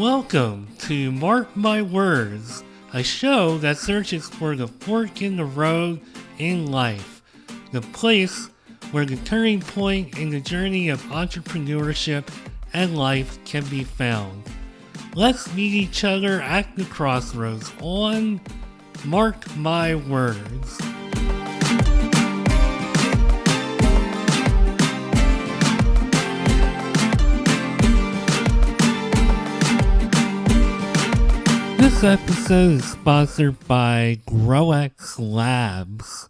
Welcome to Marc My Words, a show that searches for the fork in the road in life, the place where the turning point in the journey of entrepreneurship and life can be found. Let's meet each other at the crossroads on Marc My Words. This episode is sponsored by GrowX Labs.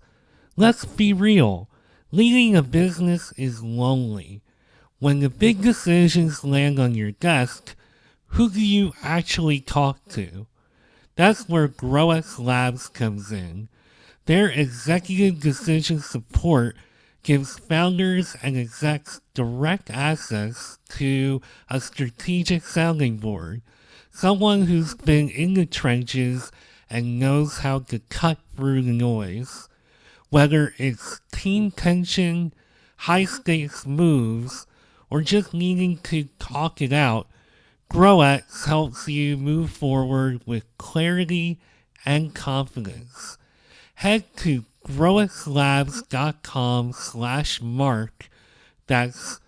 Let's be real, leading a business is lonely. When the big decisions land on your desk, who do you actually talk to? That's where GrowX Labs comes in. Their executive decision support gives founders and execs direct access to a strategic sounding board. Someone who's been in the trenches and knows how to cut through the noise. Whether it's team tension, high-stakes moves, or just needing to talk it out, GrowX helps you move forward with clarity and confidence. Head to growxlabs.com/Marc. That's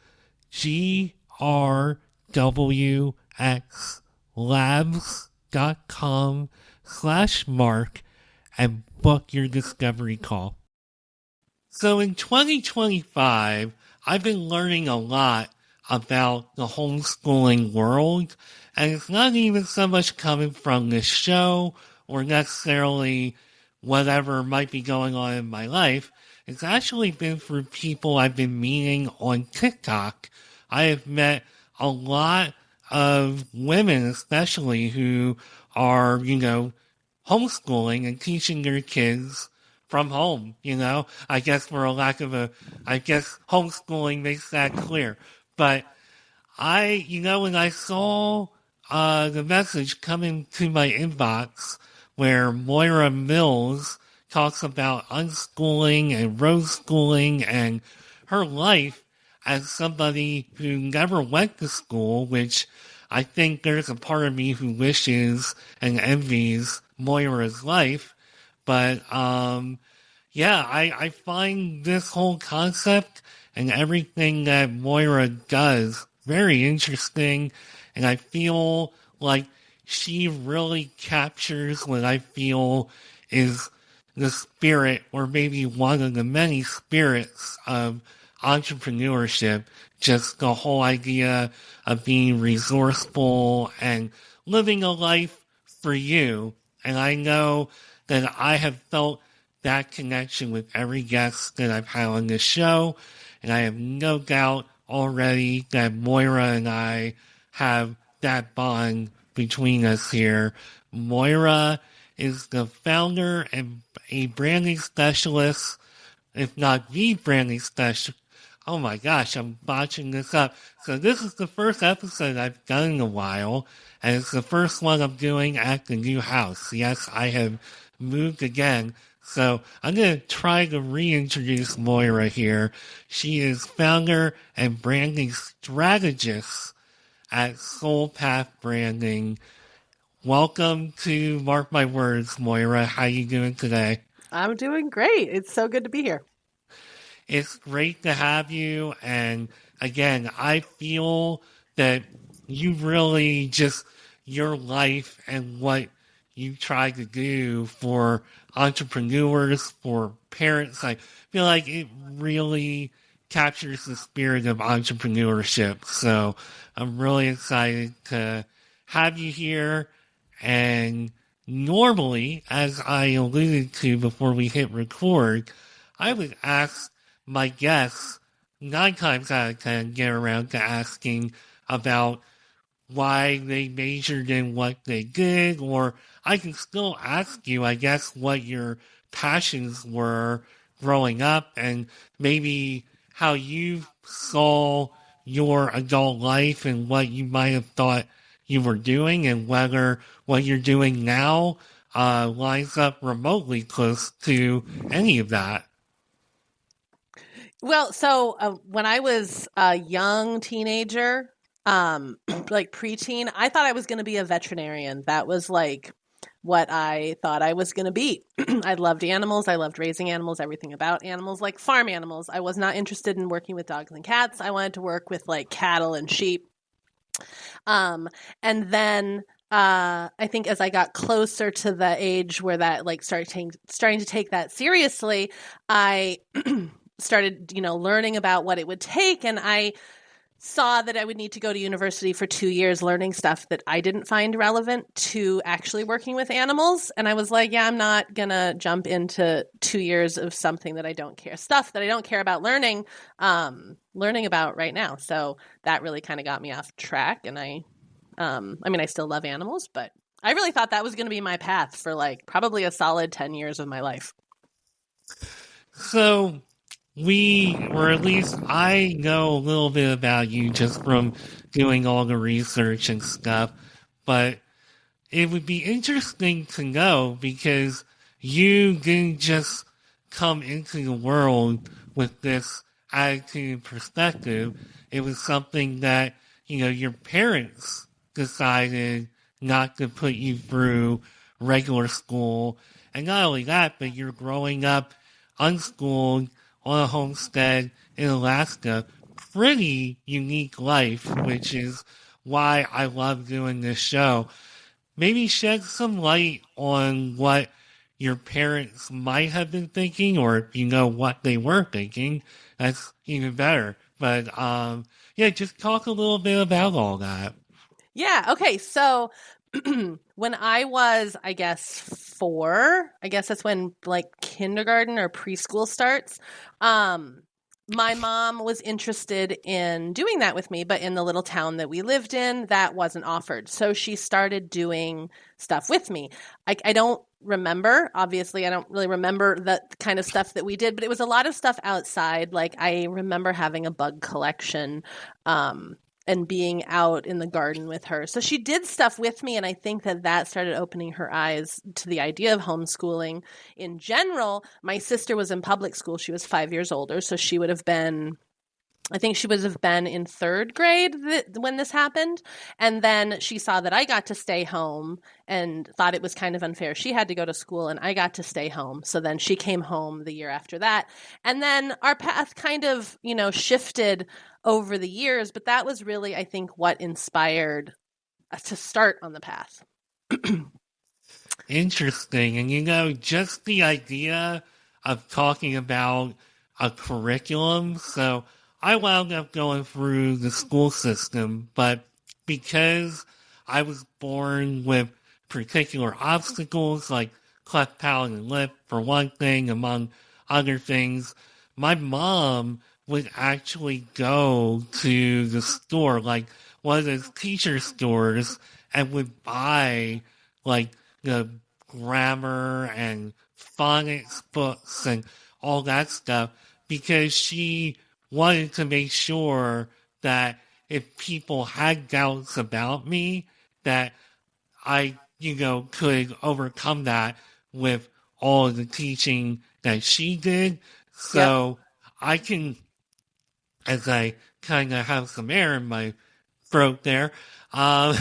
GRWX labs.com/Marc and book your discovery call. So in 2025, I've been learning a lot about the homeschooling world, and it's not even so much coming from this show or necessarily whatever might be going on in my life. It's actually been through people I've been meeting on TikTok. I have met a lot of women especially who are, homeschooling and teaching their kids from home, I guess homeschooling makes that clear. But when I saw the message coming to my inbox where Moira Mills talks about unschooling and road schooling and her life as somebody who never went to school, which I think there's a part of me who wishes and envies Moira's life. But, I find this whole concept and everything that Moira does very interesting. And I feel like she really captures what I feel is the spirit, or maybe one of the many spirits of entrepreneurship, just the whole idea of being resourceful and living a life for you. And I know that I have felt that connection with every guest that I've had on this show, and I have no doubt already that Moira and I have that bond between us here. Moira is the founder and a branding specialist, if not the branding specialist. Oh my gosh, I'm botching this up. So this is the first episode I've done in a while, and it's the first one I'm doing at the new house. Yes, I have moved again. So I'm going to try to reintroduce Moira here. She is founder and branding strategist at SoulPath Branding. Welcome to Marc My Words, Moira. How you doing today? I'm doing great. It's so good to be here. It's great to have you. And again, I feel that you really just, your life and what you try to do for entrepreneurs, for parents, I feel like it really captures the spirit of entrepreneurship. So I'm really excited to have you here. And normally, as I alluded to before we hit record, I would ask my guests 9 times out of 10 get around to asking about why they majored in what they did, or I can still ask you, I guess, what your passions were growing up and maybe how you saw your adult life and what you might have thought you were doing and whether what you're doing now lines up remotely close to any of that. Well, so when I was a young teenager, like preteen, I thought I was going to be a veterinarian. That was like what I thought I was going to be. I loved animals. I loved raising animals, everything about animals, like farm animals. I was not interested in working with dogs and cats. I wanted to work with like cattle and sheep. Um, and then I think as I got closer to the age where that like starting to take that seriously, I started, learning about what it would take, and I saw that I would need to go to university for 2 years learning stuff that I didn't find relevant to actually working with animals. And I was like, yeah, I'm not going to jump into 2 years of something that I don't care, stuff that I don't care about learning about right now. So that really kind of got me off track. And I still love animals, but I really thought that was going to be my path for like probably a solid 10 years of my life. So or at least I know a little bit about you just from doing all the research and stuff, but it would be interesting to know because you didn't just come into the world with this attitude and perspective. It was something that, your parents decided not to put you through regular school. And not only that, but you're growing up unschooled on a homestead in Alaska. Pretty unique life, which is why I love doing this show. Maybe shed some light on what your parents might have been thinking, or if you know what they were thinking, that's even better. But yeah, just talk a little bit about all that. Yeah. Okay. So when I was, I guess, 4, I guess that's when like kindergarten or preschool starts. My mom was interested in doing that with me, but in the little town that we lived in, that wasn't offered. So she started doing stuff with me. I don't remember, obviously, I don't really remember the kind of stuff that we did, but it was a lot of stuff outside. Like I remember having a bug collection, and being out in the garden with her. So she did stuff with me, and I think that started opening her eyes to the idea of homeschooling in general. My sister was in public school. She was 5 years older, so she would have been, I think she would have been in 3rd grade when this happened. And then she saw that I got to stay home and thought it was kind of unfair. She had to go to school and I got to stay home. So then she came home the year after that. And then our path kind of, shifted over the years. But that was really, I think, what inspired us to start on the path. Interesting. And just the idea of talking about a curriculum. So I wound up going through the school system, but because I was born with particular obstacles like cleft palate and lip, for one thing, among other things, my mom would actually go to the store, like one of those teacher stores, and would buy like the grammar and phonics books and all that stuff because she wanted to make sure that if people had doubts about me, that I, could overcome that with all of the teaching that she did. Yep. So I can, as I kind of have some air in my throat there, um,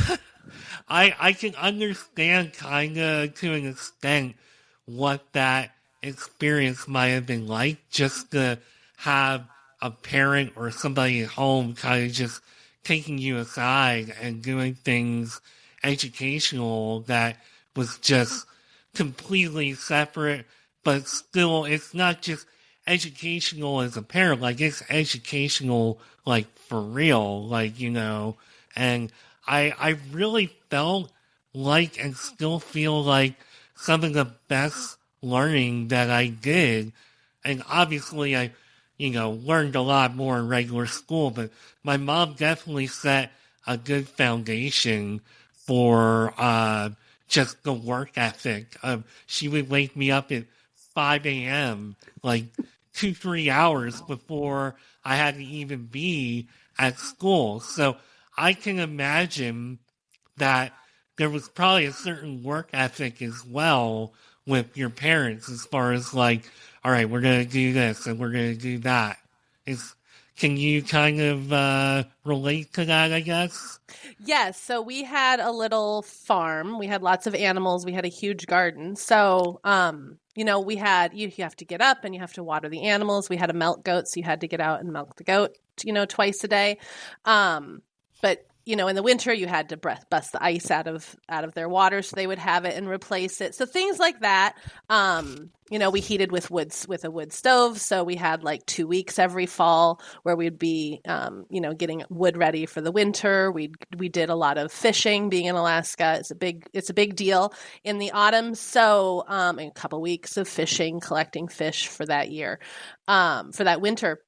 I can understand kind of to an extent what that experience might have been like, just to have a parent or somebody at home kind of just taking you aside and doing things educational that was just completely separate, but still it's not just educational as a parent, like it's educational like for real, like, and I really felt like and still feel like some of the best learning that I did, and obviously I, learned a lot more in regular school, but my mom definitely set a good foundation for just the work ethic. She would wake me up at 5 a.m., like 2-3 hours before I had to even be at school. So I can imagine that there was probably a certain work ethic as well with your parents as far as like, all right, we're going to do this and we're going to do that. It's Can you kind of relate to that, I guess? Yes, so we had a little farm. We had lots of animals. We had a huge garden. So, we had you have to get up and you have to water the animals. We had a milk goat, so you had to get out and milk the goat, twice a day. But in the winter you had to bust the ice out of their water so they would have it and replace it. So things like that. We heated with a wood stove, so we had like 2 weeks every fall where we'd be getting wood ready for the winter. We did a lot of fishing. Being in Alaska, it's a big deal in the autumn. So a couple weeks of fishing, collecting fish for that year, for that winter.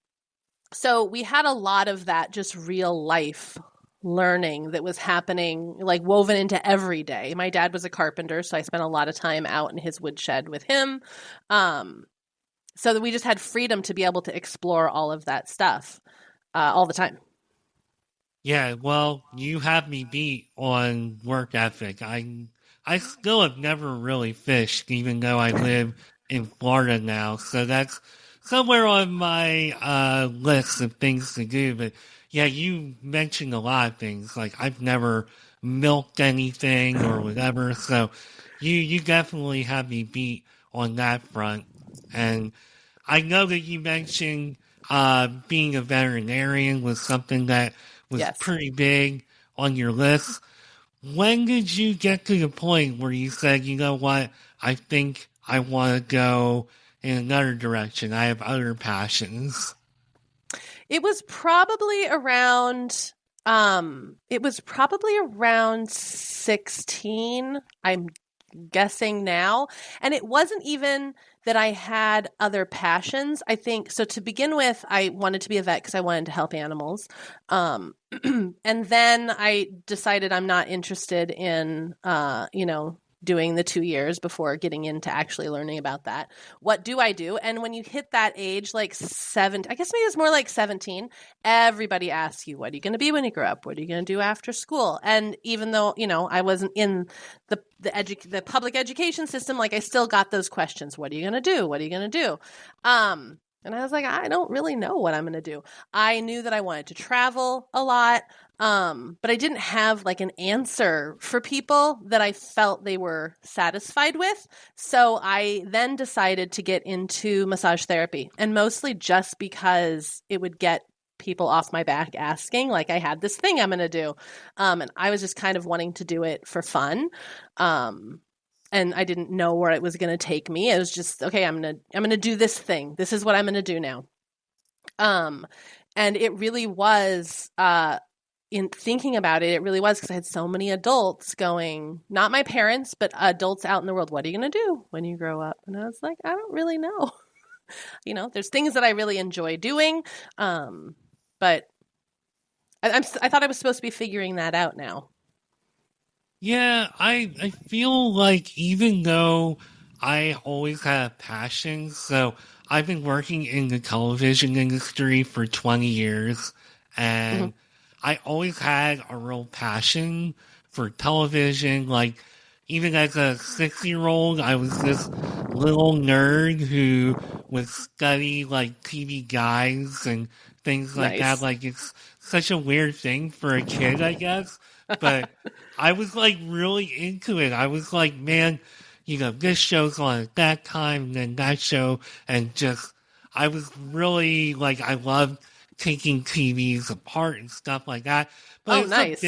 So we had a lot of that just real life learning that was happening, like woven into every day. My dad was a carpenter, so I spent a lot of time out in his woodshed with him. So that we just had freedom to be able to explore all of that stuff all the time. Yeah, well, you have me beat on work ethic. I still have never really fished, even though I live in Florida now. So that's somewhere on my list of things to do. But yeah, you mentioned a lot of things. Like I've never milked anything or whatever. So you definitely have me beat on that front. And I know that you mentioned being a veterinarian was something that was Yes. pretty big on your list. When did you get to the point where you said, you know what, I think I want to go in another direction? I have other passions. It was probably around 16, I'm guessing now. And it wasn't even that I had other passions. I think so. To begin with, I wanted to be a vet because I wanted to help animals. And then I decided I'm not interested in, doing the 2 years before getting into actually learning about that. What do I do? And when you hit that age, like 7, I guess maybe it's more like 17, everybody asks you, what are you going to be when you grow up? What are you going to do after school? And even though, I wasn't in the public education system, like I still got those questions. What are you going to do? What are you going to do? And I was like, I don't really know what I'm going to do. I knew that I wanted to travel a lot. But I didn't have like an answer for people that I felt they were satisfied with. So I then decided to get into massage therapy, and mostly just because it would get people off my back asking, like I had this thing I'm going to do. And I was just kind of wanting to do it for fun. And I didn't know where it was going to take me. It was just, okay, I'm going to do this thing. This is what I'm going to do now. And it really was, in thinking about it, it really was because I had so many adults going, not my parents, but adults out in the world. What are you going to do when you grow up? And I was like, I don't really know. There's things that I really enjoy doing. But I thought I was supposed to be figuring that out now. Yeah, I feel like even though I always had passions, so I've been working in the television industry for 20 years, and I always had a real passion for television. Like, even as a 6-year-old, I was this little nerd who would study like TV guides and things like that. Nice. Like, it's such a weird thing for a kid, I guess. But I was like really into it. I was like, man, this show's on at that time, and then that show, and just, I was really like, I loved taking TVs apart and stuff like that. But Oh, nice.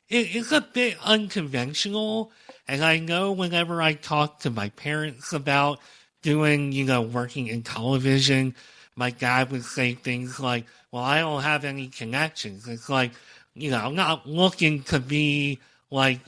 it's a bit unconventional. And I know whenever I talk to my parents about doing, working in television, my dad would say things like, well, I don't have any connections. It's like, I'm not looking to be like,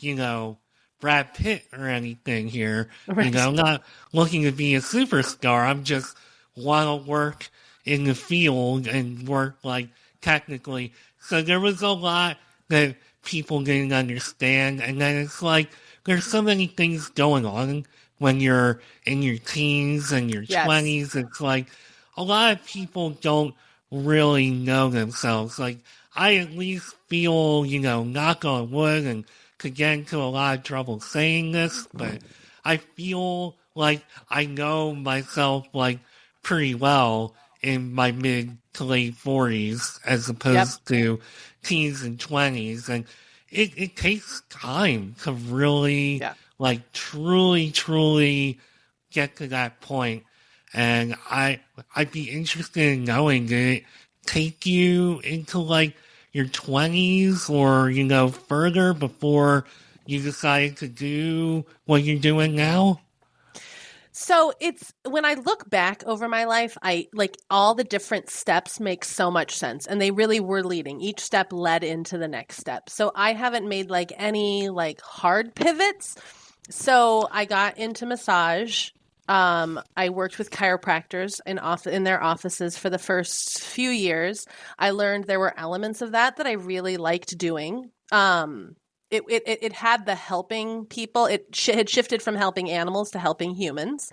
Brad Pitt or anything here. Right. I'm not looking to be a superstar. I'm just want to work in the field and work like technically. So there was a lot that people didn't understand. And then it's like, there's so many things going on when you're in your teens and your Yes. 20s. It's like a lot of people don't really know themselves. Like, I at least feel, knock on wood, and could get into a lot of trouble saying this, but I feel like I know myself, like, pretty well. in my mid to late 40s as Yep. opposed to teens and 20s. And it takes time to really, Yeah. like, truly get to that point. And I'd be interested in knowing, did it take you into, like, your 20s or, further before you decided to do what you're doing now? So it's when I look back over my life, I like all the different steps make so much sense and they really were leading. Each step led into the next step. So I haven't made like any like hard pivots. So I got into massage. I worked with chiropractors in their offices for the first few years. I learned there were elements of that I really liked doing. It had the helping people. It had shifted from helping animals to helping humans.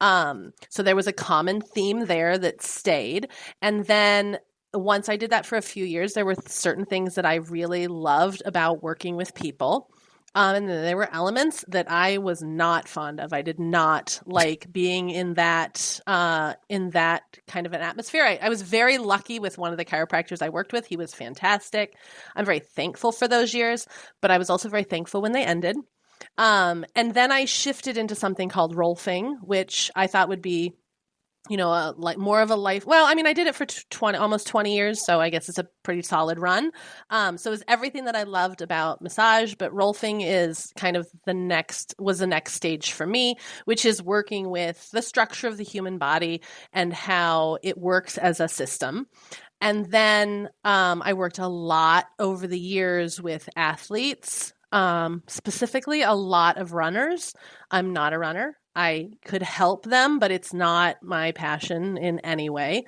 So there was a common theme there that stayed. And then once I did that for a few years, there were certain things that I really loved about working with people. And then there were elements that I was not fond of. I did not like being in that kind of an atmosphere. I was very lucky with one of the chiropractors I worked with. He was fantastic. I'm very thankful for those years, but I was also very thankful when they ended. And then I shifted into something called rolfing, which I thought would be like more of a life. Well, I mean, I did it for almost 20 years, so I guess it's a pretty solid run. So it was everything that I loved about massage, but rolfing is kind of the next stage for me, which is working with the structure of the human body and how it works as a system. And then I worked a lot over the years with athletes, specifically a lot of runners. I'm not a runner. I could help them, but it's not my passion in any way.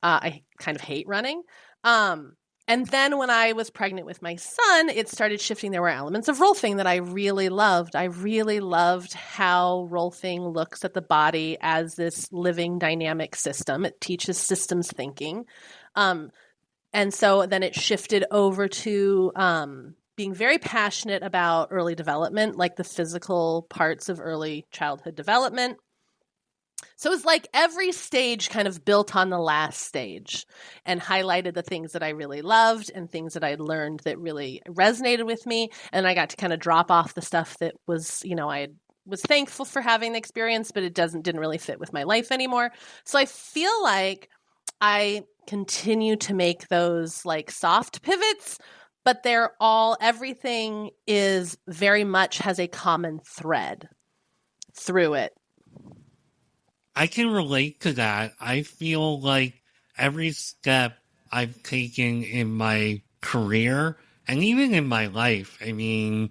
I kind of hate running. And then when I was pregnant with my son, it started shifting. There were elements of rolfing that I really loved. I really loved how rolfing looks at the body as this living dynamic system. It teaches systems thinking. And so then it shifted over to being very passionate about early development, like the physical parts of early childhood development. So it was like every stage kind of built on the last stage and highlighted the things that I really loved and things that I had learned that really resonated with me. And I got to kind of drop off the stuff that was, was thankful for having the experience, but it didn't really fit with my life anymore. So I feel like I continue to make those like soft pivots, but everything is very much has a common thread through it. I can relate to that. I feel like every step I've taken in my career and even in my life, I mean,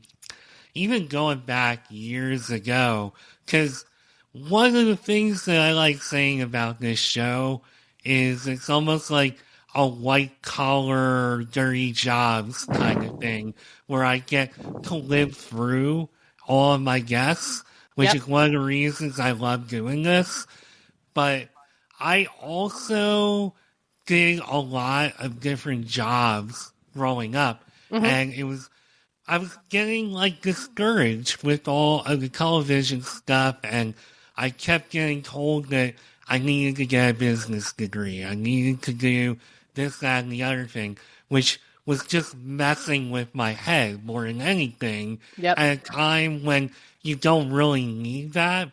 even going back years ago, because one of the things that I like saying about this show is it's almost like a white collar, dirty jobs kind of thing where I get to live through all of my guests, which Yep. is one of the reasons I love doing this. But I also did a lot of different jobs growing up, Mm-hmm. and I was getting like discouraged with all of the television stuff, and I kept getting told that I needed to get a business degree. I needed to do this, that, and the other thing, which was just messing with my head more than anything Yep. at a time when you don't really need that.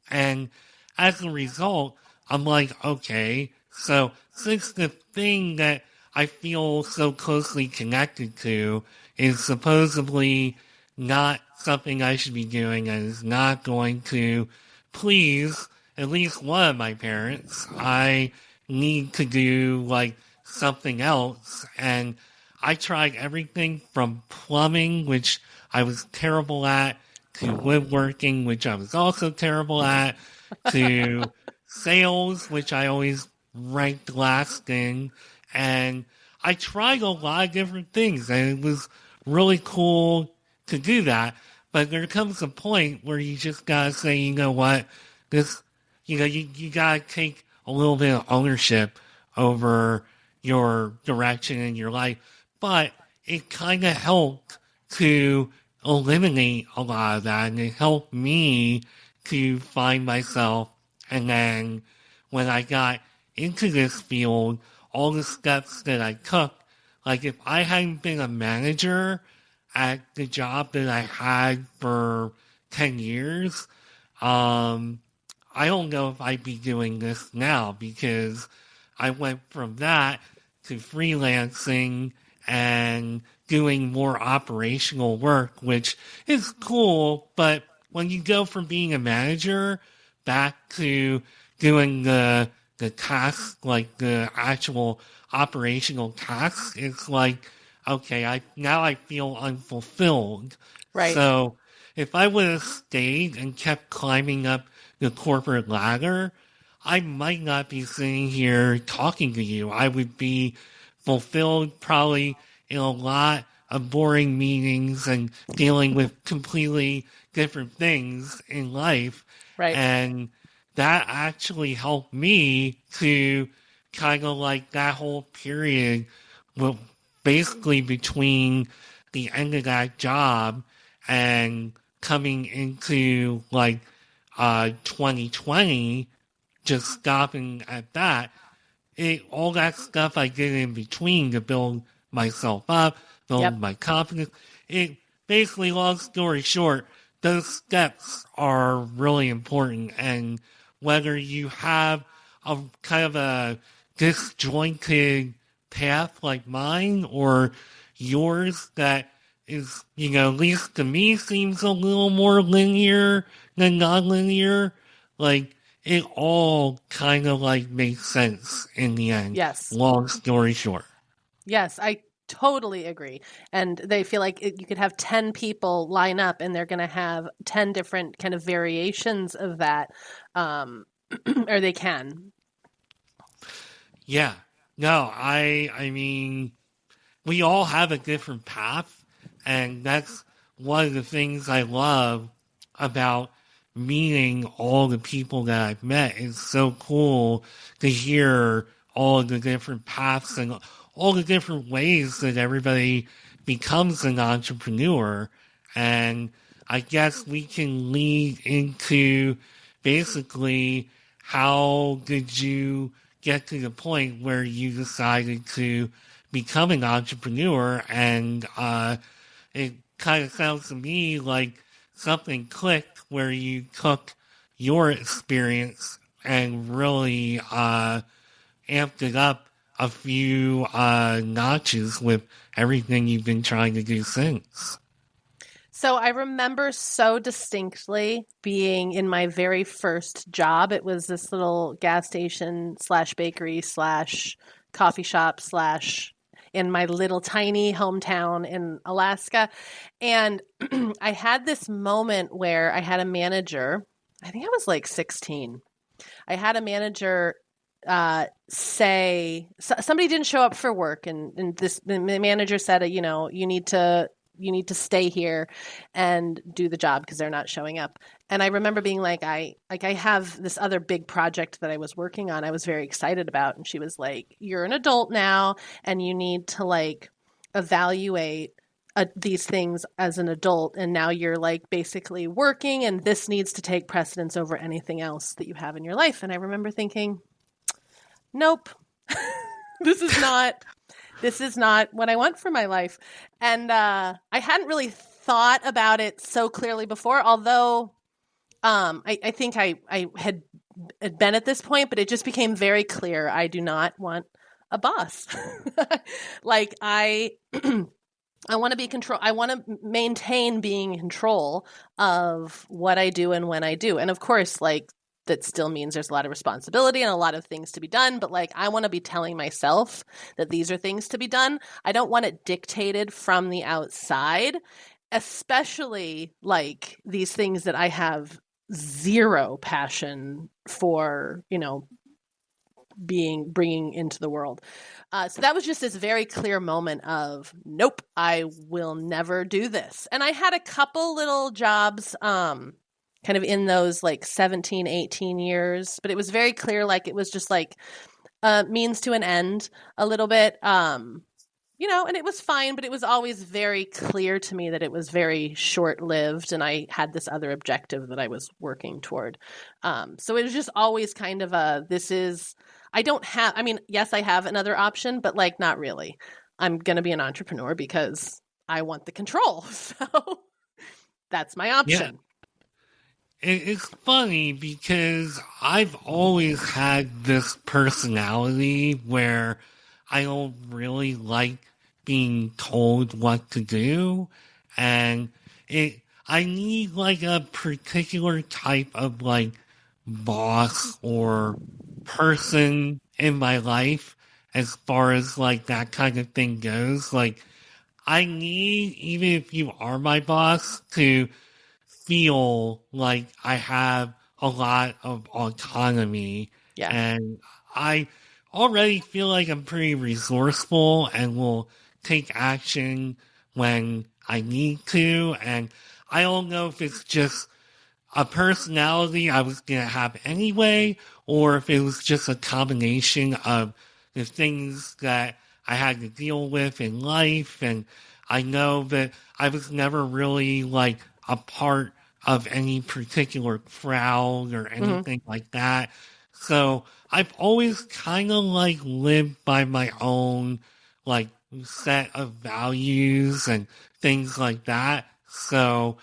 And as a result, I'm like, okay, so since the thing that I feel so closely connected to is supposedly not something I should be doing and is not going to please at least one of my parents, I need to do like something else. And I tried everything from plumbing, which I was terrible at, to woodworking, which I was also terrible at, to sales, which I always ranked last in. And I tried a lot of different things, and it was really cool to do that. But there comes a point where you just gotta say, you know what, you gotta take a little bit of ownership over your direction in your life. But it kind of helped to eliminate a lot of that, and it helped me to find myself. And then when I got into this field, all the steps that I took, like if I hadn't been a manager at the job that I had for 10 years, I don't know if I'd be doing this now because I went from that to freelancing and doing more operational work, which is cool. But when you go from being a manager back to doing the tasks, like the actual operational tasks, it's like, okay, I feel unfulfilled. Right. So if I would have stayed and kept climbing up the corporate ladder, I might not be sitting here talking to you. I would be fulfilled probably in a lot of boring meetings and dealing with completely different things in life. Right. And that actually helped me to kind of like that whole period, well, basically between the end of that job and coming into like 2020, just stopping at that, all that stuff I did in between to build myself up, build my confidence, it basically, long story short, those steps are really important. And whether you have a kind of a disjointed path like mine or yours that is, at least to me seems a little more linear than nonlinear, like it all kind of like makes sense in the end. Yes. Long story short. Yes, I totally agree. And they feel like you could have 10 people line up and they're going to have 10 different kind of variations of that. Or they can. Yeah. No, I mean, we all have a different path. And that's one of the things I love about meeting all the people that I've met. It's so cool to hear all the different paths and all the different ways that everybody becomes an entrepreneur. And I guess we can lead into basically how did you get to the point where you decided to become an entrepreneur. And it kind of sounds to me like something clicked where you took your experience and really amped it up a few notches with everything you've been trying to do since. So I remember so distinctly being in my very first job. It was this little gas station / bakery / coffee shop / in my little tiny hometown in Alaska. And I had this moment where I had a manager, I think I was like 16. I had a manager say, somebody didn't show up for work, and the manager said, you need to stay here and do the job because they're not showing up. And I remember being like, I have this other big project that I was working on. I was very excited about. And she was like, you're an adult now and you need to like evaluate these things as an adult. And now you're like basically working and this needs to take precedence over anything else that you have in your life. And I remember thinking, nope, this is not what I want for my life. And I hadn't really thought about it so clearly before, although I think I had been at this point, but it just became very clear I do not want a boss. Like I want to be control. I want to maintain being in control of what I do and when I do. And of course, like that still means there's a lot of responsibility and a lot of things to be done. But like, I want to be telling myself that these are things to be done. I don't want it dictated from the outside, especially like these things that I have zero passion for, bringing into the world. So that was just this very clear moment of, nope, I will never do this. And I had a couple little jobs, kind of in those like 17, 18 years. But it was very clear, like it was just like means to an end a little bit, and it was fine. But it was always very clear to me that it was very short-lived and I had this other objective that I was working toward. So it was just always kind of I don't have, I mean, yes, I have another option, but like not really. I'm going to be an entrepreneur because I want the control. So that's my Yeah. option. It's funny because I've always had this personality where I don't really like being told what to do. And I need like a particular type of like boss or person in my life as far as like that kind of thing goes. Like, I need, even if you are my boss, to feel like I have a lot of autonomy, Yeah. and I already feel like I'm pretty resourceful and will take action when I need to. And I don't know if it's just a personality I was going to have anyway, or if it was just a combination of the things that I had to deal with in life. And I know that I was never really like a part of any particular crowd or Hmm. anything like that. So I've always kind of like lived by my own like set of values and things like that. So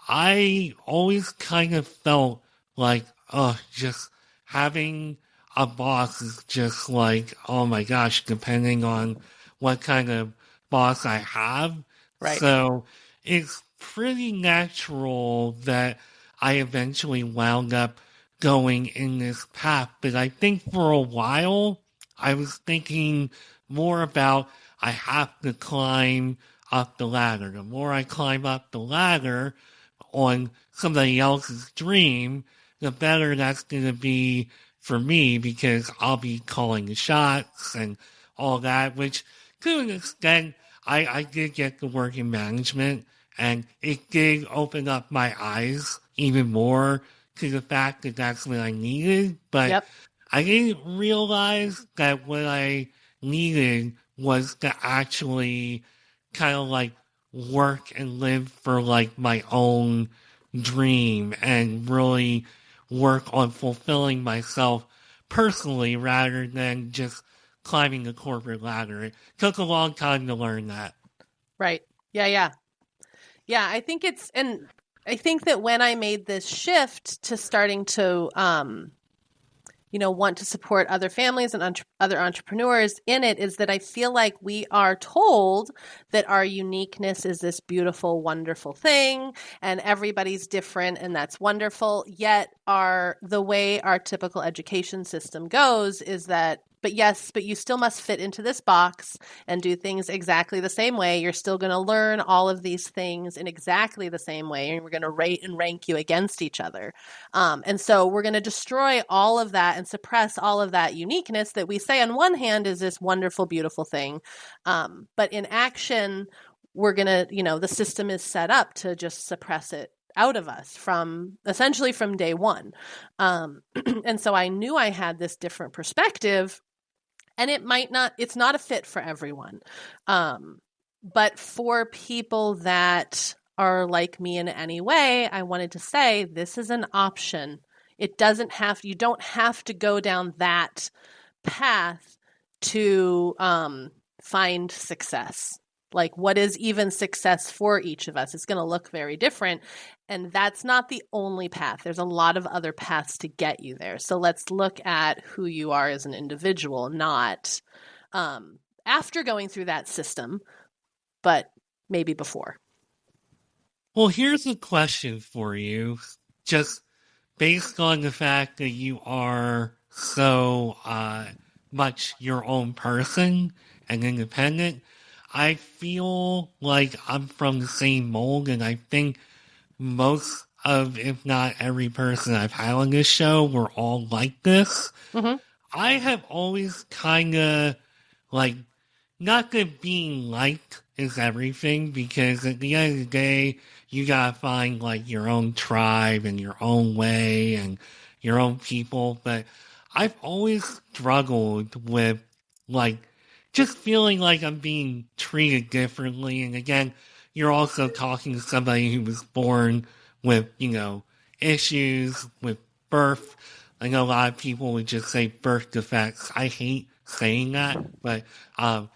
I always kind of felt like, oh, just having a boss is just like, oh my gosh, depending on what kind of boss I have. Right. So it's pretty natural that I eventually wound up going in this path. But I think for a while, I was thinking more about I have to climb up the ladder. The more I climb up the ladder, on somebody else's dream, the better that's going to be for me because I'll be calling the shots and all that, which to an extent, I did get to work in management and it did open up my eyes even more to the fact that that's what I needed. But Yep. I didn't realize that what I needed was to actually kind of like work and live for like my own dream and really work on fulfilling myself personally rather than just climbing the corporate ladder. It took a long time to learn that. Right. Yeah. Yeah. Yeah. And I think that when I made this shift to starting to, want to support other families and other entrepreneurs in it is that I feel like we are told that our uniqueness is this beautiful, wonderful thing and everybody's different and that's wonderful. Yet the way our typical education system goes is that but you still must fit into this box and do things exactly the same way. You're still going to learn all of these things in exactly the same way, and we're going to rate and rank you against each other. And so we're going to destroy all of that and suppress all of that uniqueness that we say on one hand is this wonderful, beautiful thing. But in action, we're going to, the system is set up to just suppress it out of us from essentially from day one. And so I knew I had this different perspective and it's not a fit for everyone. But for people that are like me in any way, I wanted to say this is an option. You don't have to go down that path to find success. Like, what is even success for each of us? It's going to look very different. And that's not the only path. There's a lot of other paths to get you there. So let's look at who you are as an individual, not after going through that system, but maybe before. Well, here's a question for you, just based on the fact that you are so much your own person and independent. I feel like I'm from the same mold, and I think most of, if not every person I've had on this show, were all like this. Mm-hmm. I have always kind of like, not that being liked is everything, because at the end of the day, you gotta find like your own tribe and your own way and your own people. But I've always struggled with like just feeling like I'm being treated differently. And again, you're also talking to somebody who was born with, issues with birth. I know a lot of people would just say birth defects. I hate saying that, but um,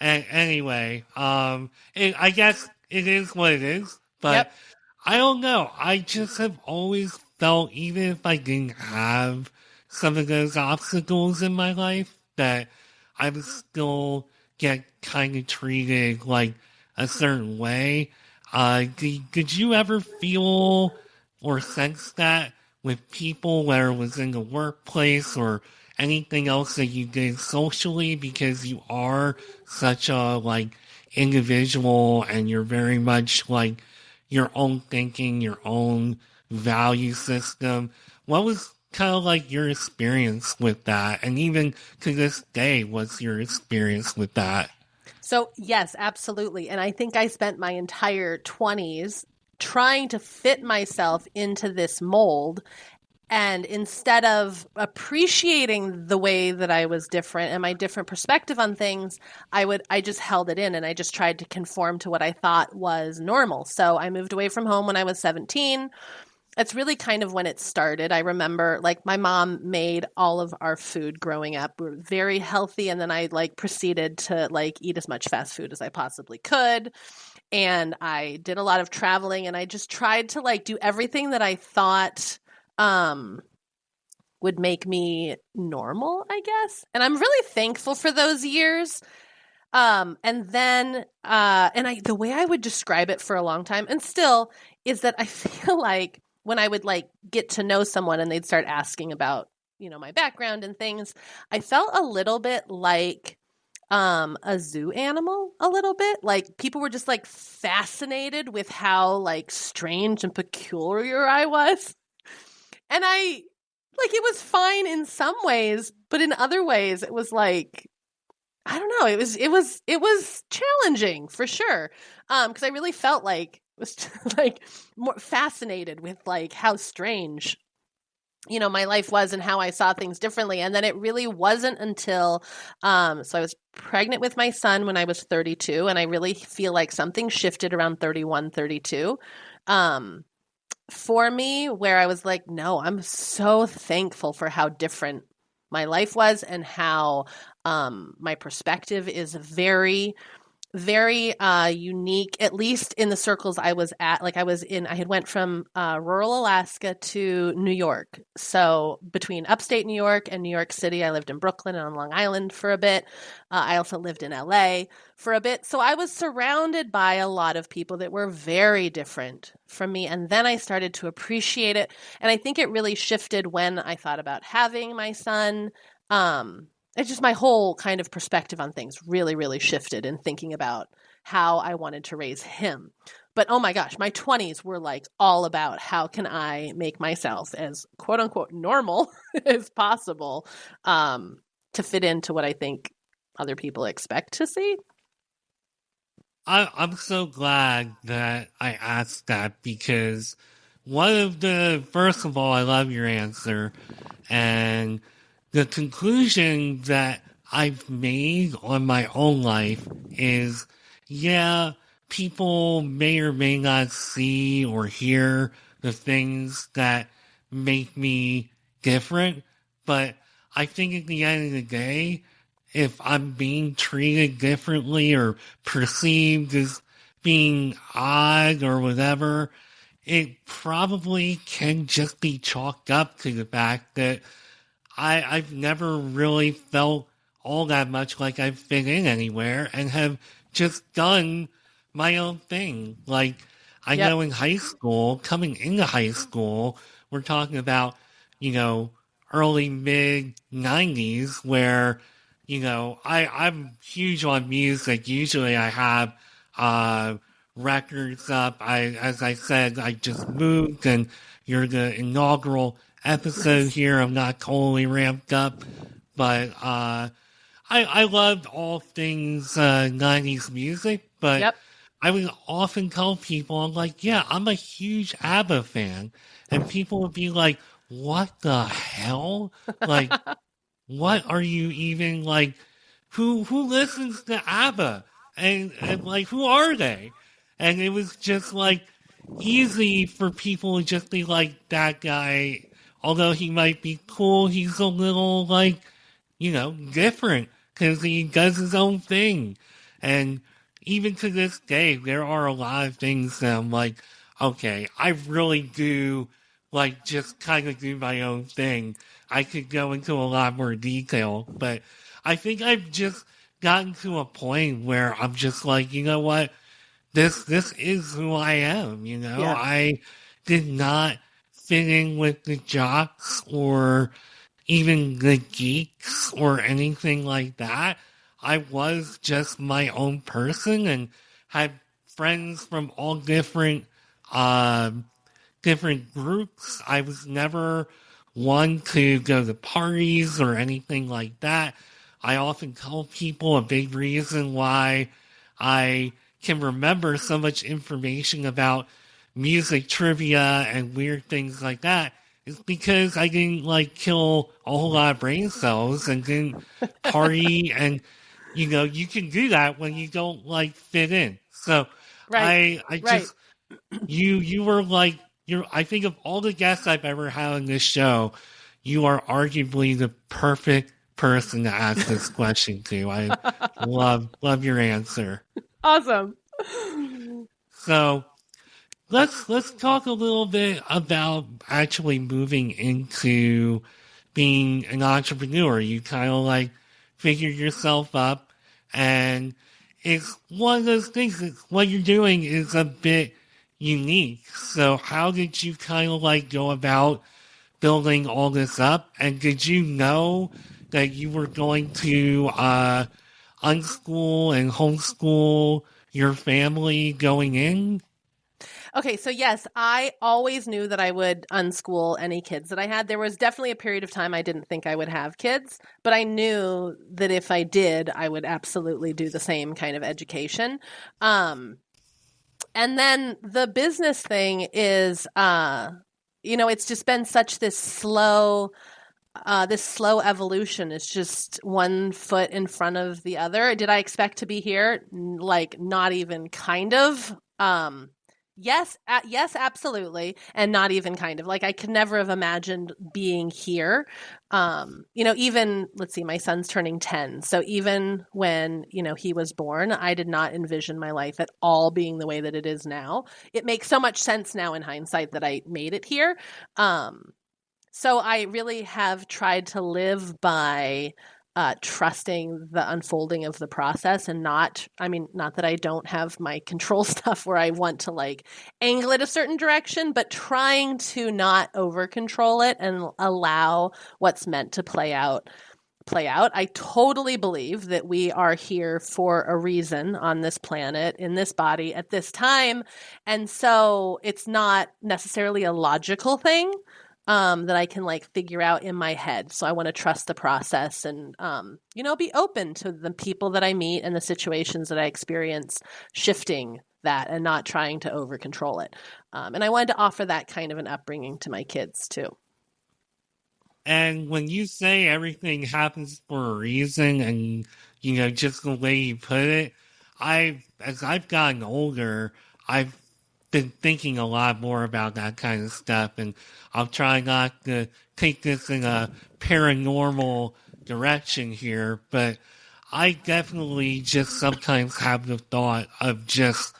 anyway, I guess it is what it is. But Yep. I don't know. I just have always felt, even if I didn't have some of those obstacles in my life, that I would still get kind of treated like a certain way. Did you ever feel or sense that with people, whether it was in the workplace or anything else that you did socially, because you are such a like individual and you're very much like your own thinking, your own value system? What was kind of like your experience with that? And even to this day, what's your experience with that? So, yes, absolutely. And I think I spent my entire 20s trying to fit myself into this mold. And instead of appreciating the way that I was different and my different perspective on things, I just held it in and I just tried to conform to what I thought was normal. So I moved away from home when I was 17. It's really kind of when it started. I remember like my mom made all of our food growing up. We were very healthy, and then I like proceeded to like eat as much fast food as I possibly could. And I did a lot of traveling, and I just tried to like do everything that I thought um would make me normal, I guess. And I'm really thankful for those years. And then and I the way I would describe it for a long time and still is that I feel like when I would like get to know someone and they'd start asking about, my background and things, I felt a little bit like a zoo animal a little bit. Like people were just like fascinated with how like strange and peculiar I was. And I like it was fine in some ways, but in other ways it was like I don't know. It was challenging for sure. Because I really felt like was like more fascinated with like how strange my life was and how I saw things differently. And then it really wasn't until so I was pregnant with my son when I was 32, and I really feel like something shifted around 31, 32. For me, where I was like, no, I'm so thankful for how different my life was and how my perspective is very very unique, at least in the circles I was at. Like I had went from rural Alaska to New York. So between upstate New York and New York City, I lived in Brooklyn and on Long Island for a bit. I also lived in LA for a bit. So I was surrounded by a lot of people that were very different from me. And then I started to appreciate it. And I think it really shifted when I thought about having my son. It's just my whole kind of perspective on things really, really shifted in thinking about how I wanted to raise him. But oh my gosh, my 20s were like all about how can I make myself as quote unquote normal as possible to fit into what I think other people expect to see. I'm so glad that I asked that, because first of all, I love your answer. And the conclusion that I've made on my own life is, yeah, people may or may not see or hear the things that make me different, but I think at the end of the day, if I'm being treated differently or perceived as being odd or whatever, it probably can just be chalked up to the fact that I've never really felt all that much like I've fit in anywhere and have just done my own thing. Like, I Yep. know in high school, coming into high school, we're talking about, you know, early mid 90s where, I'm huge on music. Usually I have, records up. As I said, I just moved and you're the inaugural episode here. I'm not totally ramped up, but I loved all things 90s music, but Yep. I would often tell people, I'm like, yeah, I'm a huge ABBA fan. And people would be like, what the hell? Like, what are you even like? Who listens to ABBA? And like, who are they? And it was just like easy for people to just be like, that guy although he might be cool, he's a little like, different because he does his own thing. And even to this day, there are a lot of things that I'm like, okay, I really do like just kind of do my own thing. I could go into a lot more detail, but I think I've just gotten to a point where I'm just like, you know what? This is who I am, Yeah. I did not fit in with the jocks or even the geeks or anything like that. I was just my own person and had friends from all different groups. I was never one to go to parties or anything like that. I often tell people a big reason why I can remember so much information about music trivia and weird things like that is because I didn't like kill a whole lot of brain cells and didn't party and you can do that when you don't like fit in. So Right. I Right. just you were like I think of all the guests I've ever had on this show, you are arguably the perfect person to ask this question to. I love your answer. Awesome. So let's talk a little bit about actually moving into being an entrepreneur. You kind of like figured yourself up, and it's one of those things that what you're doing is a bit unique. So how did you kind of like go about building all this up? And did you know that you were going to unschool and homeschool your family going in? Okay, so yes, I always knew that I would unschool any kids that I had. There was definitely a period of time I didn't think I would have kids, but I knew that if I did, I would absolutely do the same kind of education. And then the business thing is, it's just been such this slow evolution. It's just one foot in front of the other. Did I expect to be here? Like, not even kind of. Yes, yes, absolutely, and not even kind of. Like, I could never have imagined being here. Even, let's see, my son's turning 10. So even when, he was born, I did not envision my life at all being the way that it is now. It makes so much sense now in hindsight that I made it here. So I really have tried to live by trusting the unfolding of the process and not that I don't have my control stuff where I want to like angle it a certain direction, but trying to not over control it and allow what's meant to play out. I totally believe that we are here for a reason on this planet, in this body, at this time. And so it's not necessarily a logical thing that I can like figure out in my head. So I want to trust the process and, be open to the people that I meet and the situations that I experience shifting that and not trying to over control it. And I wanted to offer that kind of an upbringing to my kids too. And when you say everything happens for a reason and, just the way you put it, as I've gotten older, I've been thinking a lot more about that kind of stuff, and I'll try not to take this in a paranormal direction here, but I definitely just sometimes have the thought of just,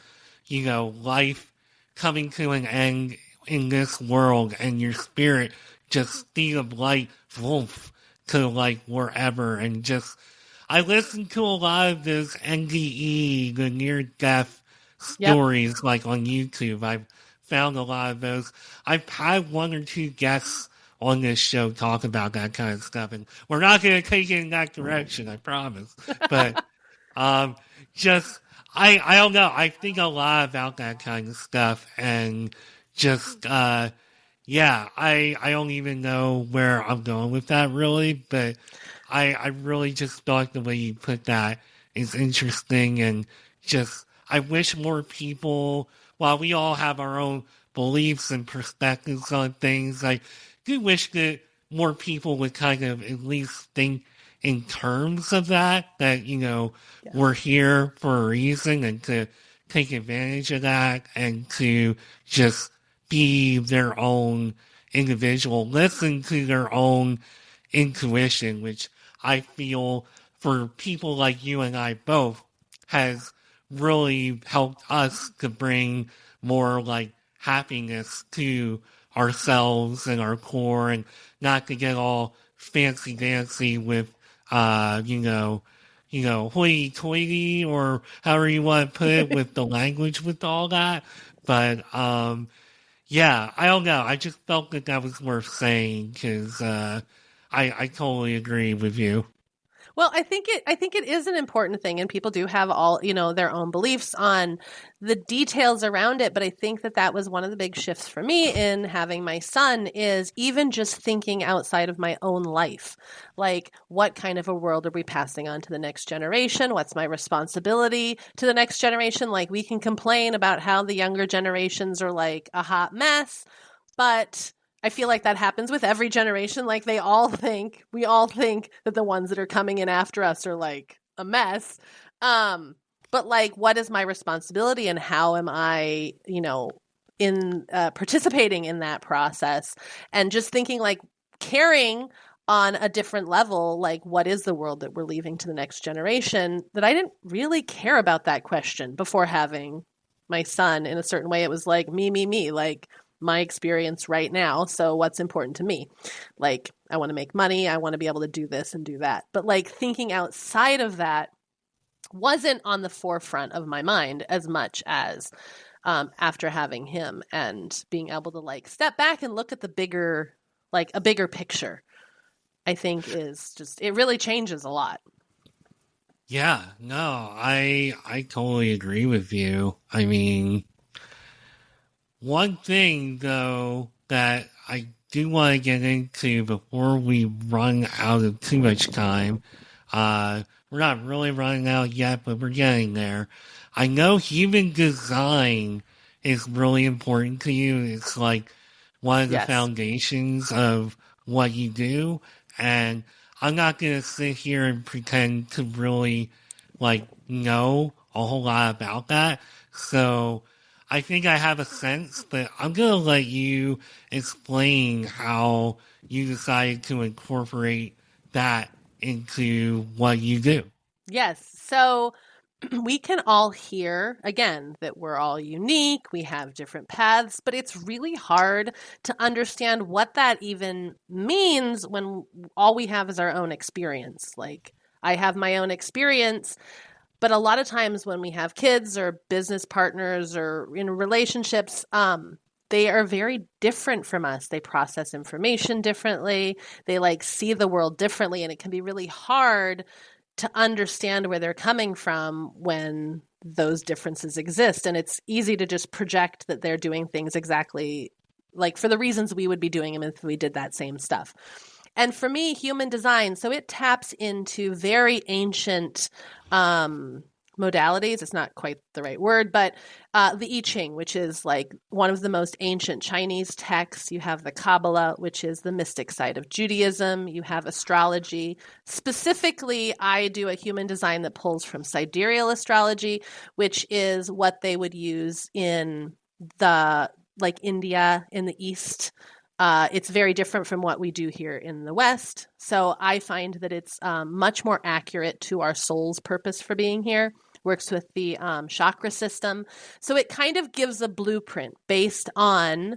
life coming to an end in this world and your spirit just speed of light, woof, to like wherever, and just, I listen to a lot of those NDE, the near-death stories, like on YouTube. I've found a lot of those. I've had one or two guests on this show talk about that kind of stuff, and we're not going to take it in that direction, I promise. But just, I don't know. I think a lot about that kind of stuff, and just, I don't even know where I'm going with that really, but I really just thought the way you put that is interesting, and just, I wish more people, while we all have our own beliefs and perspectives on things, I do wish that more people would kind of at least think in terms of that, we're here for a reason and to take advantage of that and to just be their own individual listen to their own intuition, which I feel for people like you and I both has really helped us to bring more like happiness to ourselves and our core, and not to get all fancy dancy with hoity toity or however you want to put it with the language with all that. But yeah, I don't know. I just felt that that was worth saying because I totally agree with you. Well, I think it is an important thing, and people do have all, their own beliefs on the details around it, but I think that that was one of the big shifts for me in having my son is even just thinking outside of my own life. Like, what kind of a world are we passing on to the next generation? What's my responsibility to the next generation? Like, we can complain about how the younger generations are like a hot mess, but I feel like that happens with every generation. Like we all think that the ones that are coming in after us are like a mess. But like, what is my responsibility and how am I, in participating in that process and just thinking like caring on a different level, like what is the world that we're leaving to the next generation, that I didn't really care about that question before having my son. In a certain way, it was like me, like my experience right now. So what's important to me? Like, I want to make money. I want to be able to do this and do that. But like thinking outside of that wasn't on the forefront of my mind as much as after having him and being able to like step back and look at the bigger, like a bigger picture, I think is just, it really changes a lot. Yeah, no, I totally agree with you. I mean, one thing though that I do want to get into before we run out of too much time, we're not really running out yet, but we're getting there. I know human design is really important to you. It's like one of the Yes. foundations of what you do. And I'm not going to sit here and pretend to really like know a whole lot about that. So I think I have a sense, but I'm going to let you explain how you decided to incorporate that into what you do. Yes. So we can all hear again that we're all unique, we have different paths, but it's really hard to understand what that even means when all we have is our own experience. Like, I have my own experience, but a lot of times when we have kids or business partners or in relationships, they are very different from us. They process information differently. They like see the world differently, and it can be really hard to understand where they're coming from when those differences exist. And it's easy to just project that they're doing things exactly like for the reasons we would be doing them if we did that same stuff. And for me, human design, so it taps into very ancient modalities. It's not quite the right word, but the I Ching, which is like one of the most ancient Chinese texts. You have the Kabbalah, which is the mystic side of Judaism. You have astrology. Specifically, I do a human design that pulls from sidereal astrology, which is what they would use in the like India in the East. It's very different from what we do here in the West. So I find that it's much more accurate to our soul's purpose for being here. Works with the chakra system. So it kind of gives a blueprint based on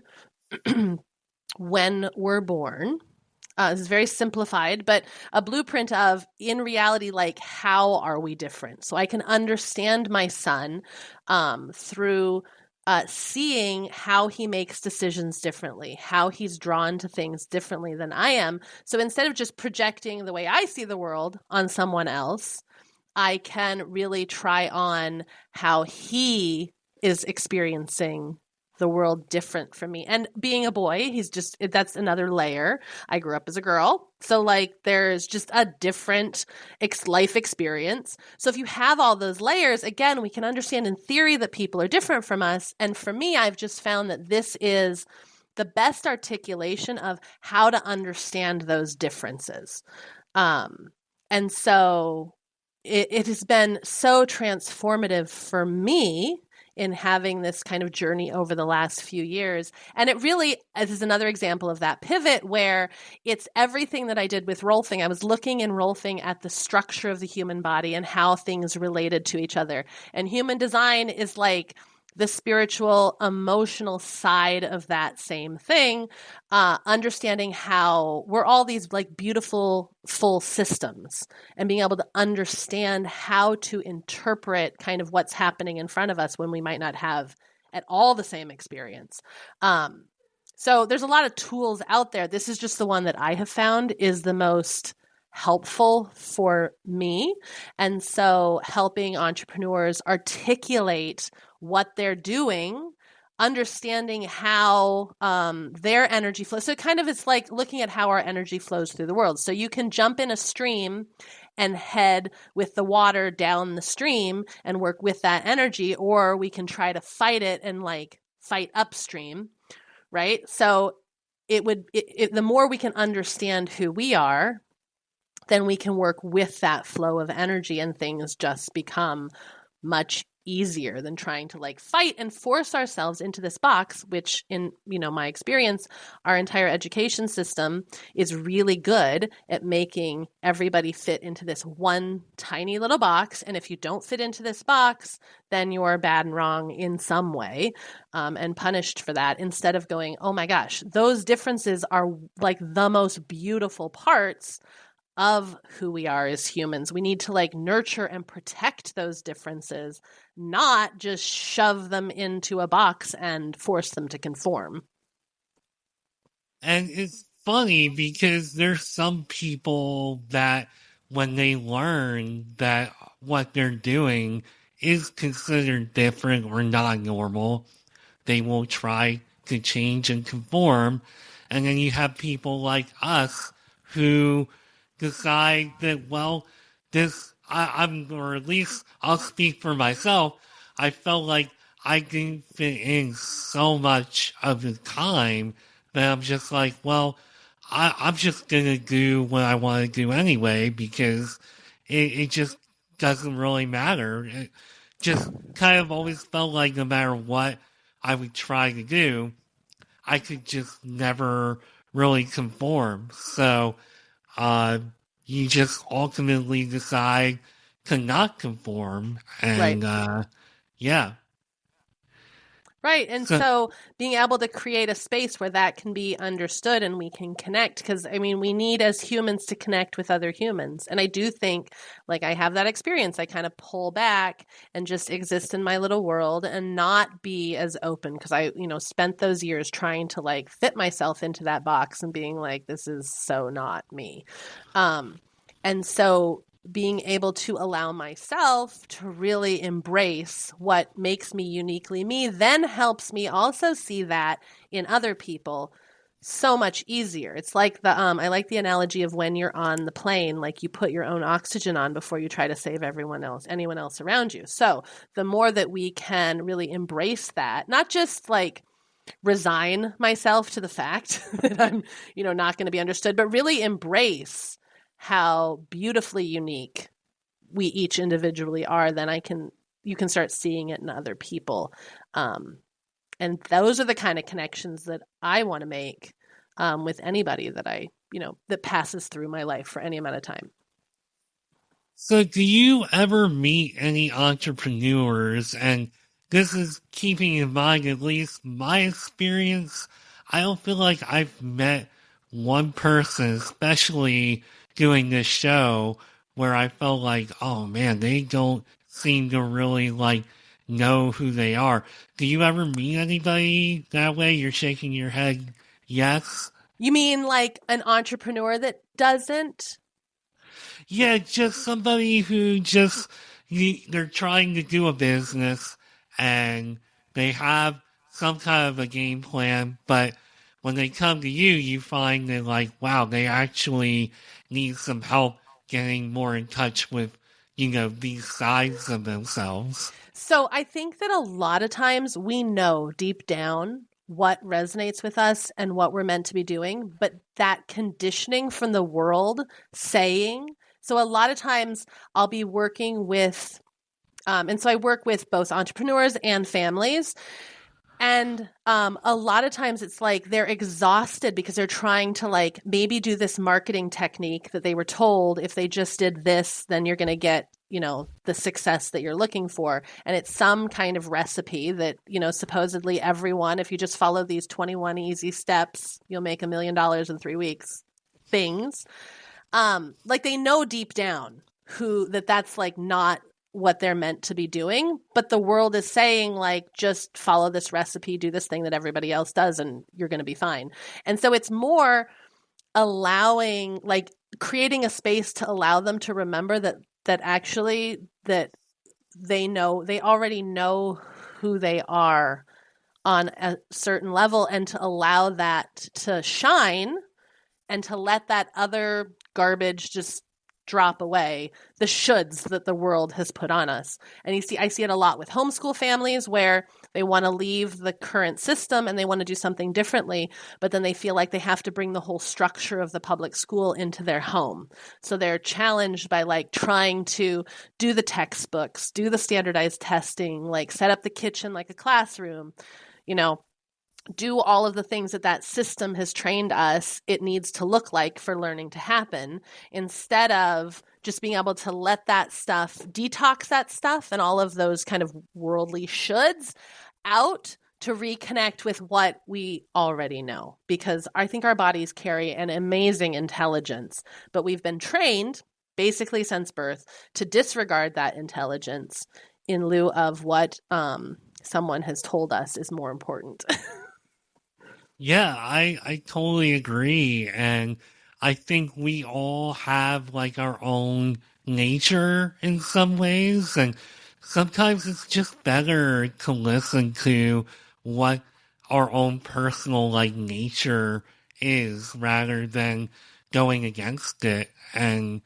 when we're born. This is very simplified, but a blueprint of, in reality, like, how are we different? So I can understand my son through seeing how he makes decisions differently, how he's drawn to things differently than I am. So instead of just projecting the way I see the world on someone else, I can really try on how he is experiencing the world different from me. And being a boy, that's another layer. I grew up as a girl. So like there's just a different life experience. So if you have all those layers, again, we can understand in theory that people are different from us. And for me, I've just found that this is the best articulation of how to understand those differences. And so it has been so transformative for me in having this kind of journey over the last few years. And it really is another example of that pivot where it's everything that I did with Rolfing. I was looking in Rolfing at the structure of the human body and how things related to each other. And human design is like the spiritual, emotional side of that same thing, understanding how we're all these like beautiful, full systems and being able to understand how to interpret kind of what's happening in front of us when we might not have at all the same experience. So there's a lot of tools out there. This is just the one that I have found is the most helpful for me. And so helping entrepreneurs articulate what they're doing, understanding how their energy flows. So kind of it's like looking at how our energy flows through the world. So you can jump in a stream and head with the water down the stream and work with that energy, or we can try to fight it and like fight upstream, right? So the more we can understand who we are, then we can work with that flow of energy and things just become much easier than trying to like fight and force ourselves into this box, which in, my experience, our entire education system is really good at making everybody fit into this one tiny little box. And if you don't fit into this box, then you're bad and wrong in some way, and punished for that, instead of going, oh my gosh, those differences are like the most beautiful parts of who we are as humans. We need to like nurture and protect those differences, not just shove them into a box and force them to conform. And it's funny because there's some people that when they learn that what they're doing is considered different or not normal, they will try to change and conform. And then you have people like us who decide that, well, or at least I'll speak for myself, I felt like I didn't fit in so much of the time that I'm just like, well, I'm just going to do what I want to do anyway because it just doesn't really matter. It just kind of always felt like no matter what I would try to do, I could just never really conform. So, you just ultimately decide to not conform. And, Right. Yeah. Right. And so being able to create a space where that can be understood and we can connect, because we need as humans to connect with other humans. And I do think like I have that experience. I kind of pull back and just exist in my little world and not be as open because I, spent those years trying to like fit myself into that box and being like, this is so not me. And so being able to allow myself to really embrace what makes me uniquely me then helps me also see that in other people so much easier. It's like I like the analogy of when you're on the plane, like you put your own oxygen on before you try to save anyone else around you. So the more that we can really embrace that, not just like resign myself to the fact that I'm, not going to be understood, but really embrace how beautifully unique we each individually are, then you can start seeing it in other people. And those are the kind of connections that I want to make with anybody that that passes through my life for any amount of time. So do you ever meet any entrepreneurs? And this is keeping in mind at least my experience. I don't feel like I've met one person, especially doing this show, where I felt like, oh man, they don't seem to really like know who they are. Do you ever meet anybody that way? You're shaking your head yes. You mean like an entrepreneur that doesn't? Yeah, just somebody who they're trying to do a business and they have some kind of a game plan, but when they come to you, you find that like, wow, they actually need some help getting more in touch with, these sides of themselves. So I think that a lot of times we know deep down what resonates with us and what we're meant to be doing, but that conditioning from the world saying, so a lot of times I'll be working with And so I work with both entrepreneurs and families. And a lot of times it's like they're exhausted because they're trying to like maybe do this marketing technique that they were told if they just did this, then you're going to get, the success that you're looking for. And it's some kind of recipe that, supposedly everyone, if you just follow these 21 easy steps, you'll make $1 million in 3 weeks things. Like they know deep down that's like not what they're meant to be doing, but the world is saying like, just follow this recipe, do this thing that everybody else does, and you're going to be fine. And so it's more allowing, like creating a space to allow them to remember that actually that they already know who they are on a certain level, and to allow that to shine and to let that other garbage just drop away, the shoulds that the world has put on us. And I see it a lot with homeschool families where they want to leave the current system and they want to do something differently, but then they feel like they have to bring the whole structure of the public school into their home. So they're challenged by like trying to do the textbooks, do the standardized testing, like set up the kitchen like a classroom, do all of the things that system has trained us it needs to look like for learning to happen, instead of just being able to let that stuff, detox that stuff and all of those kind of worldly shoulds out to reconnect with what we already know. Because I think our bodies carry an amazing intelligence, but we've been trained basically since birth to disregard that intelligence in lieu of what someone has told us is more important. Yeah, I totally agree. And I think we all have like our own nature in some ways. And sometimes it's just better to listen to what our own personal like nature is rather than going against it. And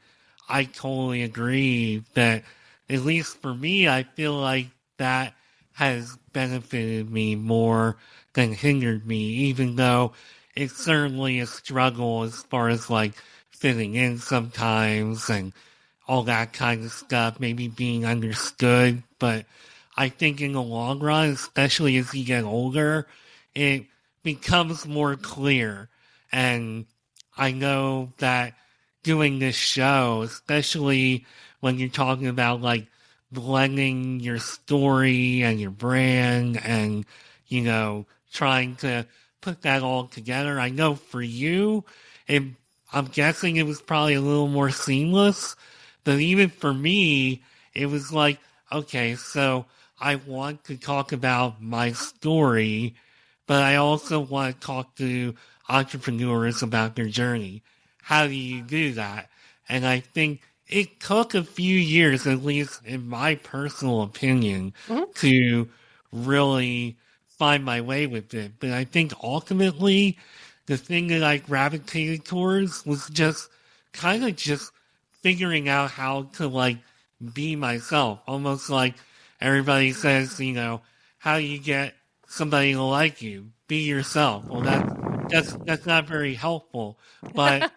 I totally agree that, at least for me, I feel like that has benefited me more than hindered me, even though it's certainly a struggle as far as like fitting in sometimes and all that kind of stuff, maybe being understood. But I think in the long run, especially as you get older, it becomes more clear. And I know that doing this show, especially when you're talking about like blending your story and your brand and, trying to put that all together. I know for you, I'm guessing it was probably a little more seamless, but even for me, it was like, okay, so I want to talk about my story, but I also want to talk to entrepreneurs about their journey. How do you do that? And I think it took a few years, at least in my personal opinion, to really find my way with it. But I think ultimately, the thing that I gravitated towards was just kind of just figuring out how to like be myself. Almost like everybody says, how do you get somebody to like you? Be yourself. Well, that's not very helpful. But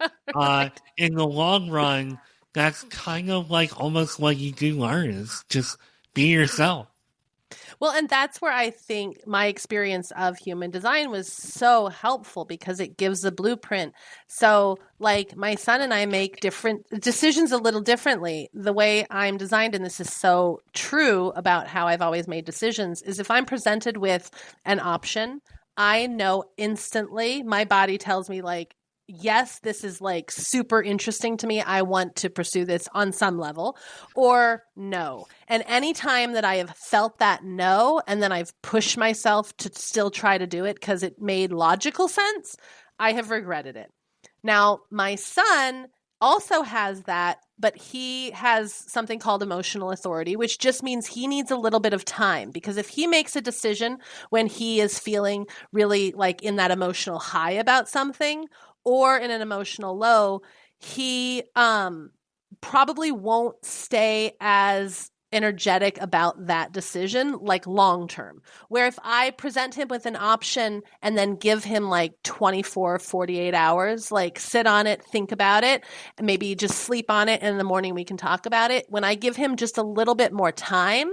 in the long run, that's kind of like almost what you do learn is just be yourself. Well, and that's where I think my experience of human design was so helpful because it gives a blueprint. So, like, my son and I make different decisions a little differently. The way I'm designed, and this is so true about how I've always made decisions, is if I'm presented with an option, I know instantly, my body tells me, like, yes, this is like super interesting to me. I want to pursue this on some level, or no. And anytime that I have felt that no, and then I've pushed myself to still try to do it because it made logical sense, I have regretted it. Now, my son also has that, but he has something called emotional authority, which just means he needs a little bit of time, because if he makes a decision when he is feeling really like in that emotional high about something, or in an emotional low, he probably won't stay as energetic about that decision, like long term. Where if I present him with an option and then give him like 24, 48 hours, like sit on it, think about it, and maybe just sleep on it, and in the morning we can talk about it. When I give him just a little bit more time,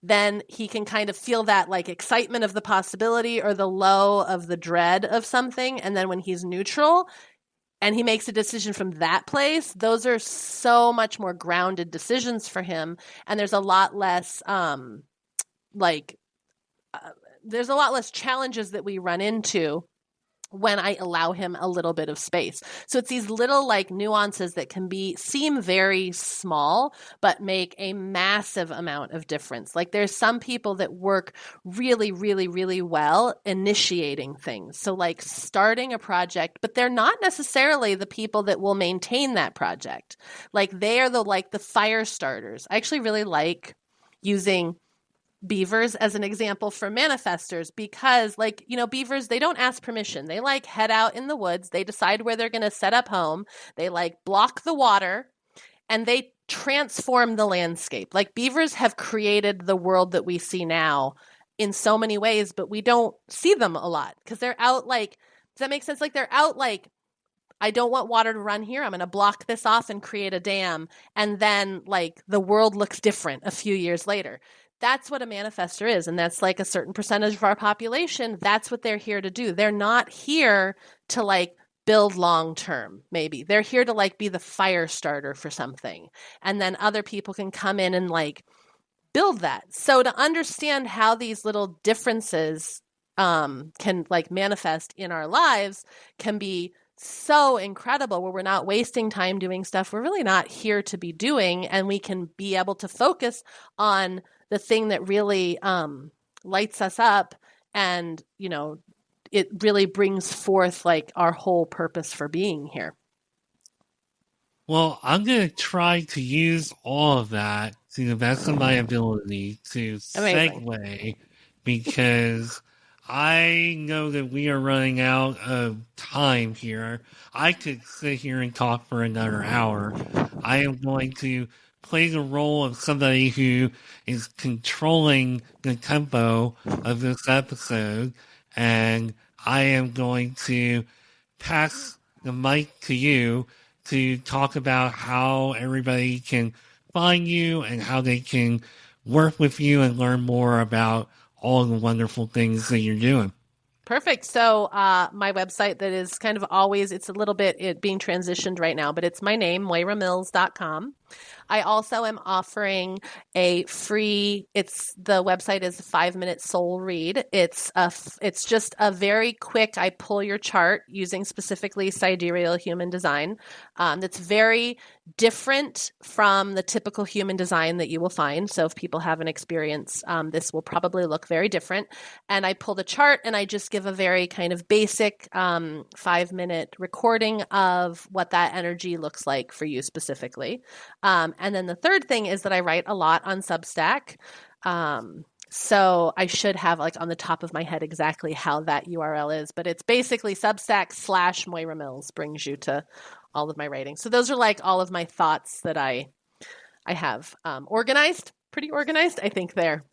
then he can kind of feel that like excitement of the possibility or the low of the dread of something. And then when he's neutral, and he makes a decision from that place, those are so much more grounded decisions for him. And there's a lot less, there's a lot less challenges that we run into when I allow him a little bit of space. So it's these little like nuances that can seem very small, but make a massive amount of difference. Like there's some people that work really, really, really well initiating things. So like starting a project, but they're not necessarily the people that will maintain that project. Like they are the fire starters. I actually really like using beavers as an example for manifestors because beavers, they don't ask permission. They like head out in the woods. They decide where they're going to set up home. They like block the water and they transform the landscape. Like beavers have created the world that we see now in so many ways, but we don't see them a lot because they're out does that make sense? Like they're out I don't want water to run here. I'm going to block this off and create a dam. And then the world looks different a few years later. That's what a manifestor is. And that's like a certain percentage of our population. That's what they're here to do. They're not here to build long term, maybe. They're here to be the fire starter for something. And then other people can come in and build that. So to understand how these little differences can manifest in our lives can be so incredible, where we're not wasting time doing stuff we're really not here to be doing, and we can be able to focus on the thing that really lights us up, and it really brings forth our whole purpose for being here. Well, I'm going to try to use all of that to the best of my ability to segue, because I know that we are running out of time here. I could sit here and talk for another hour. I am going to play the role of somebody who is controlling the tempo of this episode, and I am going to pass the mic to you to talk about how everybody can find you and how they can work with you and learn more about all the wonderful things that you're doing. Perfect. So my website that is kind of always, it's a little bit being transitioned right now, but it's my name, MoiraMills.com. I also am offering a free, the website is a 5-minute soul read. It's just a very quick, I pull your chart using specifically sidereal human design. That's very different from the typical human design that you will find. So if people have an experience, this will probably look very different. And I pull the chart and I just give a very kind of basic 5-minute recording of what that energy looks like for you specifically. And then the third thing is that I write a lot on Substack. So I should have on the top of my head exactly how that URL is, but it's basically Substack/Moira Mills brings you to all of my writing. So those are all of my thoughts that I have organized, pretty organized, I think there.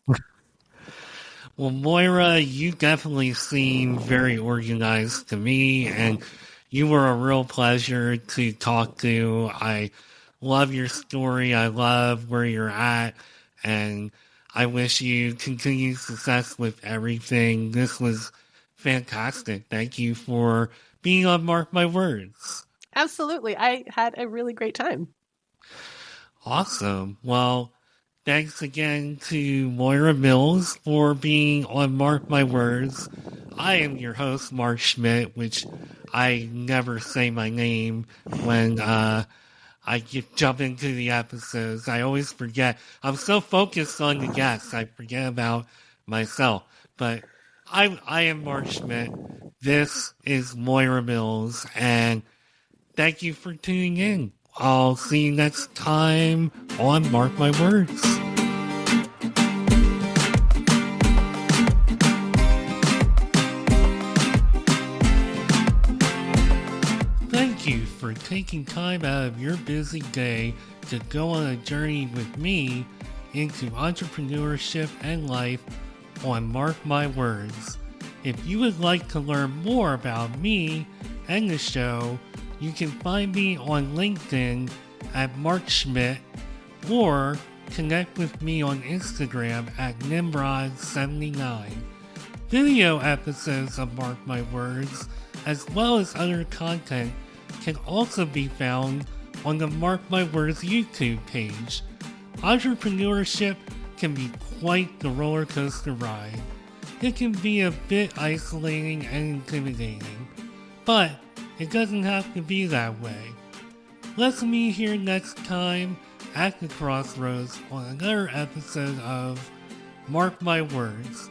Well, Moira, you definitely seem very organized to me, and you were a real pleasure to talk to. I love your story. I love where you're at, and I wish you continued success with everything. This was fantastic. Thank you for being on Marc My Words. Absolutely. I had a really great time. Awesome. Well, thanks again to Moira Mills for being on Marc My Words. I am your host, Mark Schmidt, which I never say my name when I jump into the episodes. I always forget. I'm so focused on the guests, I forget about myself. But I am Mark Schmidt. This is Moira Mills, and thank you for tuning in. I'll see you next time on Marc My Words. Thank you for taking time out of your busy day to go on a journey with me into entrepreneurship and life on Marc My Words. If you would like to learn more about me and the show, you can find me on LinkedIn at Mark Schmidt or connect with me on Instagram at Nimrod79. Video episodes of Marc My Words, as well as other content, can also be found on the Marc My Words YouTube page. Entrepreneurship can be quite the roller coaster ride. It can be a bit isolating and intimidating, but it doesn't have to be that way. Let's meet here next time at the crossroads on another episode of Marc My Words.